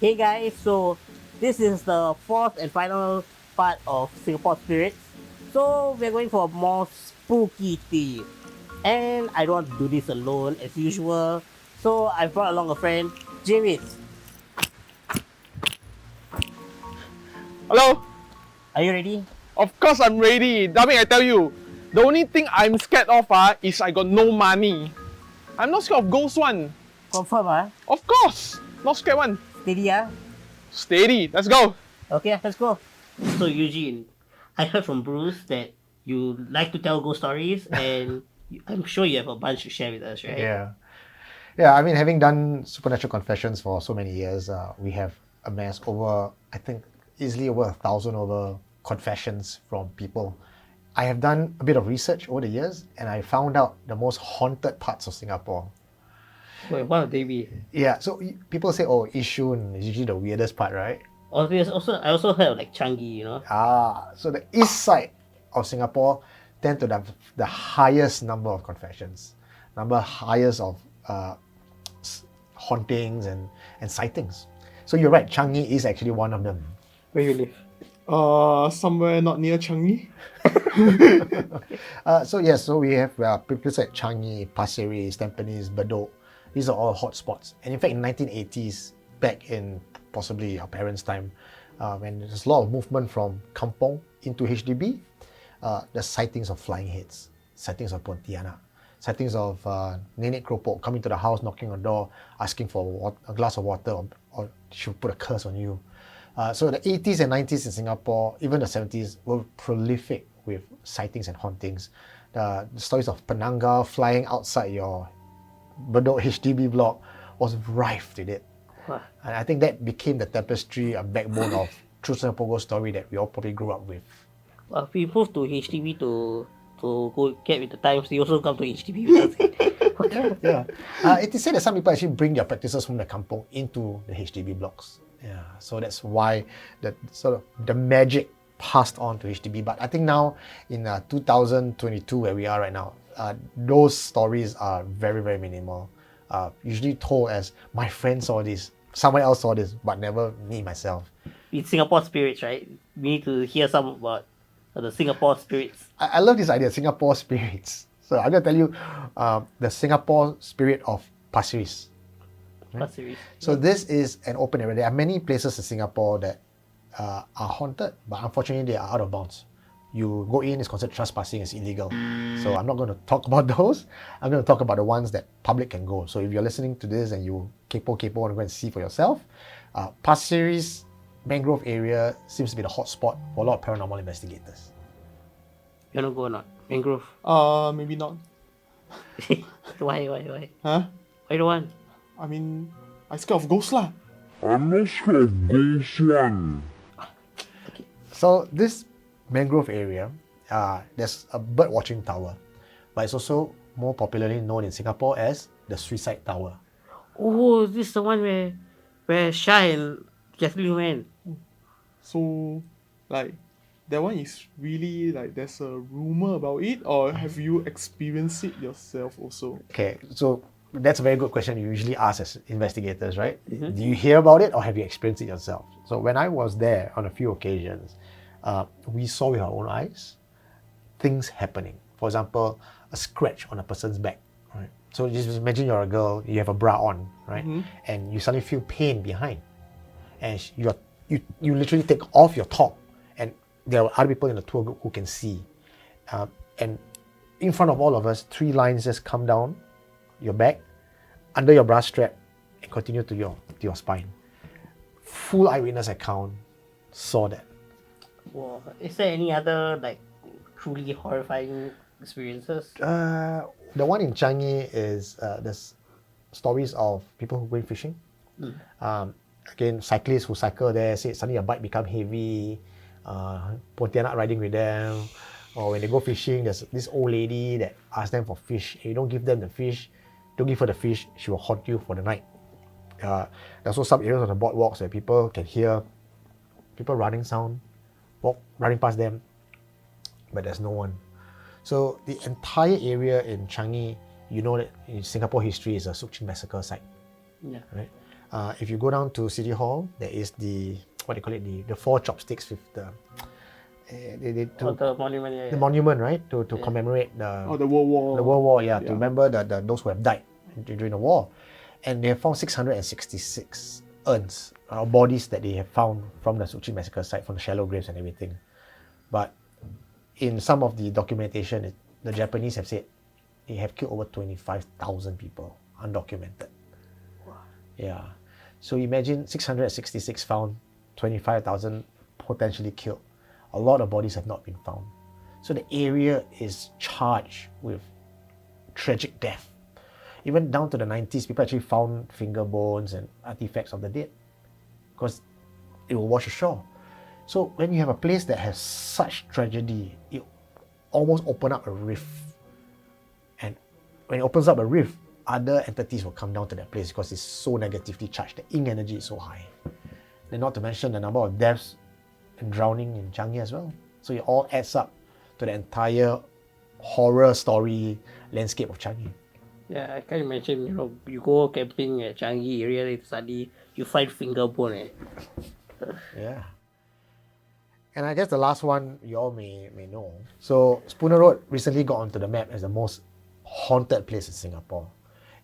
Hey guys, so this is the fourth and final part of Singapore Spirits. So we're going for a more spooky theme. And I don't want to do this alone as usual. So I brought along a friend, Javis. Hello? Are you ready? Of course I'm ready. Dharmik, I tell you, the only thing I'm scared of is I got no money. I'm not scared of ghost one. Confirm, huh? Of course, not scared one. Steady, huh? Steady, let's go. Okay, let's go. So Eugene, I heard from Bruce that you like to tell ghost stories and I'm sure you have a bunch to share with us, right? Yeah. I mean, having done supernatural confessions for so many years, we have amassed over, I think, easily over 1,000 over confessions from people. I have done a bit of research over the years, and I found out the most haunted parts of Singapore. Wait, what would they be? Yeah, so people say, oh, Yishun is usually the weirdest part, right? I also heard of like Changi, you know. So the east side of Singapore tend to have the highest number of confessions, highest of hauntings and sightings. So you're right, Changi is actually one of them. Where you live? Somewhere not near Changi. So we have places like Changi, Pasir Ris, Tampines, Bedok. These are all hotspots. And in fact, in 1980s, back in possibly our parents' time, when there's a lot of movement from kampong into HDB, there's sightings of flying heads, sightings of Pontianak, sightings of Nenek Keropok coming to the house, knocking on the door, asking for a glass of water or she'll put a curse on you. So the 80s and 90s in Singapore, even the 70s, were prolific with sightings and hauntings. The stories of Penanga flying outside your Bedok HDB block was rife with it. Huh. And I think that became the tapestry and backbone of True Singapore Ghost story that we all probably grew up with. Well, if we move to HDB to go get with the times, they also come to HDB with us. Yeah. It is said that some people actually bring their practices from the kampong into the HDB blocks. Yeah. So that's why the magic passed on to HDB. But I think now in 2022, where we are right now, those stories are very, very minimal. Usually told as my friend saw this, someone else saw this, but never me myself. It's Singapore spirits, right? We need to hear some about the Singapore spirits. I love this idea, Singapore spirits. So I'm going to tell you the Singapore spirit of Pasir Ris. Pasir Ris. So this is an open area. There are many places in Singapore that are haunted, but unfortunately they are out of bounds. You go in, it's considered trespassing, it's illegal. So I'm not going to talk about those. I'm going to talk about the ones that public can go. So if you're listening to this and you want to go and see for yourself, Pasir Ris mangrove area seems to be the hotspot for a lot of paranormal investigators. You wanna go or not? Mangrove. Maybe not. Why? Huh? Why don't want? I mean, I scared of ghosts lah. I'm not sure of ghost one. So this mangrove area, there's a bird watching tower, but it's also more popularly known in Singapore as the Suicide Tower. Oh, this is the one where Shai and Kathleen went. So, like, that one is really like there's a rumor about it, or have you experienced it yourself also? Okay, so that's a very good question you usually ask as investigators, right? Do you hear about it or have you experienced it yourself? So when I was there on a few occasions, we saw with our own eyes things happening. For example, a scratch on a person's back, right? So just imagine you're a girl, you have a bra on, right? And you suddenly feel pain behind. And you literally take off your top, and there are other people in the tour group who can see. And in front of all of us, 3 lines just come down your back, under your bra strap, and continue to your spine. Full eyewitness account saw that. Wow. Is there any other like truly horrifying experiences? The one in Changi is there's stories of people who go fishing. Again, cyclists who cycle there say suddenly a bike become heavy. Pontianak riding with them, or when they go fishing, there's this old lady that asks them for fish. If you don't give them the fish, don't give her the fish, she will haunt you for the night. There's also some areas on the boardwalks where people can hear people running sound, running past them, but there's no one. So the entire area in Changi, you know that in Singapore history is a Sukchin massacre site. Yeah. Right? If you go down to City Hall, there is the, what do you call it, the four chopsticks with the The monument, yeah. the monument, right? To commemorate the Oh, the World War. the World War, to remember those who have died during the war. And they have found 666 urns or bodies that they have found from the Suchi massacre site, from the shallow graves and everything. But in some of the documentation, the Japanese have said they have killed over 25,000 people, undocumented. Wow. Yeah. So imagine 666 found, 25,000 potentially killed. A lot of bodies have not been found. So the area is charged with tragic death. Even down to the 90s, people actually found finger bones and artifacts of the dead because it will wash ashore. So when you have a place that has such tragedy, it almost opens up a rift. And when it opens up a rift, other entities will come down to that place because it's so negatively charged. The ink energy is so high. Then not to mention the number of deaths and drowning in Changi as well. So it all adds up to the entire horror story landscape of Changi. Yeah, I can imagine, you go camping at Changi area, then suddenly you find finger bone. Yeah. And I guess the last one you all may know. So Spooner Road recently got onto the map as the most haunted place in Singapore.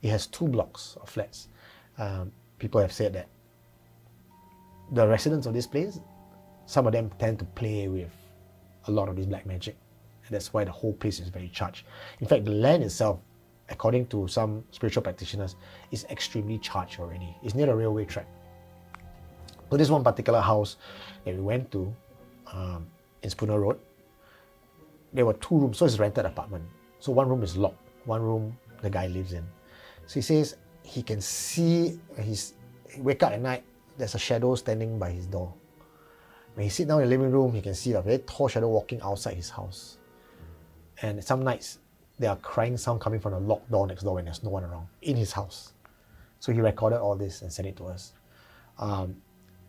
It has 2 blocks of flats. People have said that the residents of this place, some of them tend to play with a lot of this black magic. And that's why the whole place is very charged. In fact, the land itself, according to some spiritual practitioners, is extremely charged already. It's near the railway track. So this one particular house that we went to in Spooner Road, there were 2 rooms, so it's a rented apartment. So one room is locked, one room the guy lives in. So he says he can see, he wake up at night, there's a shadow standing by his door. When he sit down in the living room, he can see a very tall shadow walking outside his house. And some nights, there are crying sound coming from the locked door next door when there's no one around in his house. So he recorded all this and sent it to us.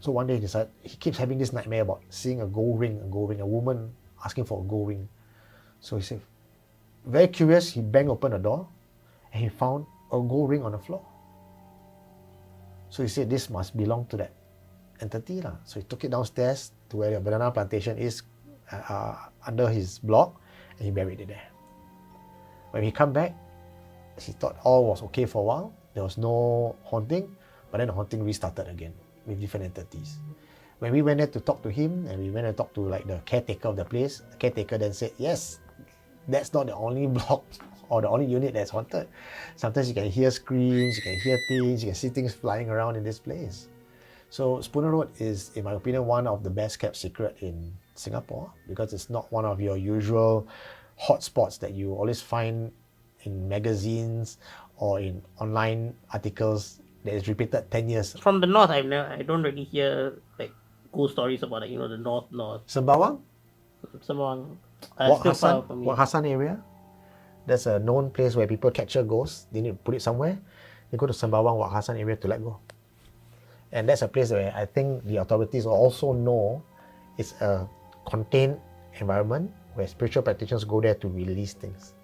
So one day he decided, he keeps having this nightmare about seeing a gold ring, a woman asking for a gold ring. So he said, very curious, he banged open the door and he found a gold ring on the floor. So he said this must belong to that entity. So he took it downstairs to where the banana plantation is under his block and he buried it there. When he come back, he thought all was okay for a while. There was no haunting, but then the haunting restarted again with different entities. When we went there to talk to him and we went and talked to the caretaker of the place, the caretaker then said, yes, that's not the only block or the only unit that's haunted. Sometimes you can hear screams, you can hear things, you can see things flying around in this place. So Spooner Road is, in my opinion, one of the best kept secret in Singapore because it's not one of your usual hotspots that you always find in magazines or in online articles that is repeated 10 years. From the north, I don't really hear cool stories about the north. Sembawang? Sembawang, Wak still far Hassan, from me. Wak Hassan area. That's a known place where people capture ghosts. They need to put it somewhere. They go to Sembawang, Wak Hassan area to let go. And that's a place where I think the authorities also know it's a contained environment where spiritual practitioners go there to release things.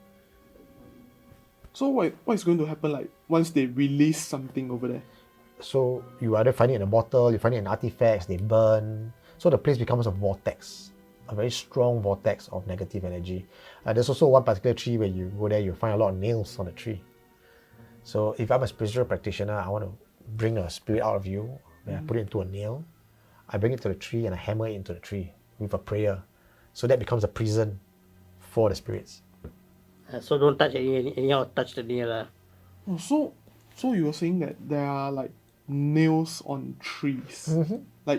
So what is going to happen once they release something over there? So you either find it in a bottle, you find it in artifacts, they burn. So the place becomes a vortex, a very strong vortex of negative energy. There's also one particular tree where you go there, you find a lot of nails on the tree. So if I'm a spiritual practitioner, I want to bring a spirit out of you, I put it into a nail, I bring it to the tree and I hammer it into the tree with a prayer. So that becomes a prison for the spirits. So don't touch anyhow touch the nail. Oh, so you were saying that there are nails on trees.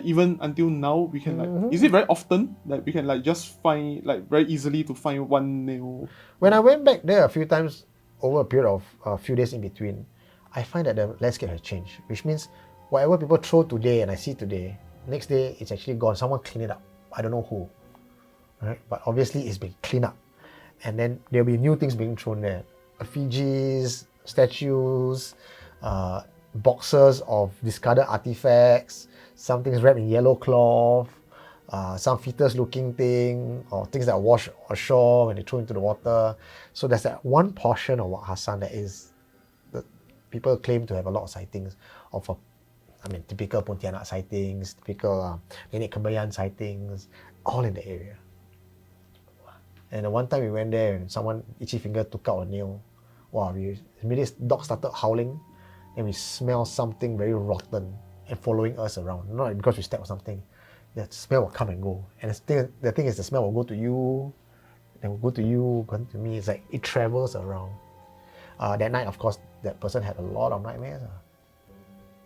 Even until now we can is it very often that we can just find very easily to find one nail? When I went back there a few times over a period of a few days in between, I find that the landscape has changed, which means whatever people throw today and I see today, next day it's actually gone. Someone cleaned it up. I don't know who. Right? But obviously it's been cleaned up. And then there'll be new things being thrown there. Effigies, statues, boxes of discarded artifacts, some things wrapped in yellow cloth, some fetus looking thing, or things that are washed ashore when they throw into the water. So there's that one portion of Wak Hassan that is, people claim to have a lot of sightings of a typical Pontianak sightings, typical Nenek Kembayan sightings, all in the area. And the one time we went there and someone itchy finger took out a nail. Wow, immediately dog started howling and we smelled something very rotten and following us around. Not because we stepped on something. The smell will come and go. And the thing is the smell will go to you, then will go to you, go to me. It's like it travels around. That night, of course, that person had a lot of nightmares.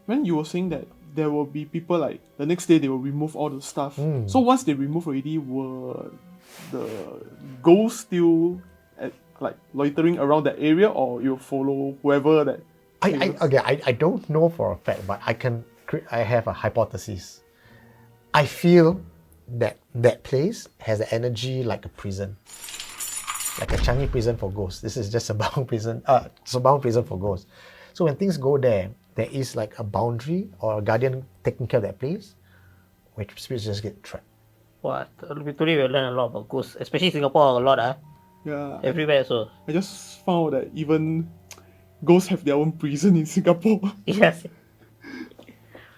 When you were saying that there will be people like the next day they will remove all the stuff. So once they remove already, were the ghosts still like loitering around that area, or you follow whoever that? I don't know for a fact, but I have a hypothesis. I feel that place has the energy like a prison, like a Changi prison for ghosts. This is just Sembawang prison. Sembawang prison for ghosts. So when things go there is like a boundary or a guardian taking care of that place, where spirits just get trapped. What? Today we learn a lot about ghosts, especially Singapore. A lot, Yeah. everywhere so. I just found that even ghosts have their own prison in Singapore. Yes.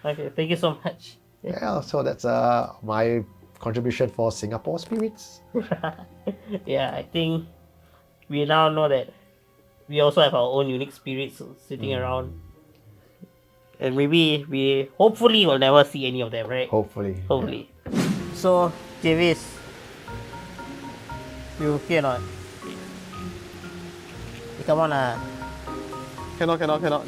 Okay, thank you so much. Yeah, so that's my contribution for Singapore spirits. Yeah, I think we now know that we also have our own unique spirits sitting around. And maybe we hopefully will never see any of them, right? Hopefully. Hopefully. So, Javis, you okay or not? Come on Cannot.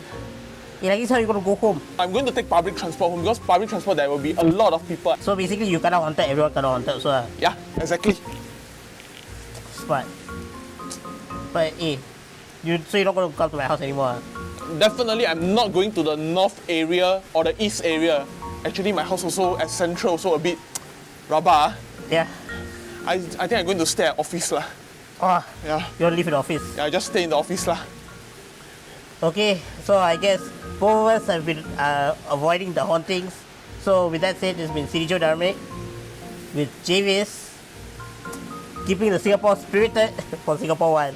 like this how you gonna go home? I'm going to take public transport home because public transport there will be a lot of people. So basically you kena haunted, everyone kena haunted so Yeah, exactly. smart. But so you're not gonna come to my house anymore? Definitely, I'm not going to the north area or the east area. Actually, my house also at central, also a bit rabak. Yeah. I think I'm going to stay at office lah. Oh, Yeah, you wanna live in the office? I just stay in the office lah. Okay, so I guess both of us have been avoiding the hauntings. So with that said, it's been Sirijo Dharmhik with Javis keeping the Singapore spirited for Singapore One.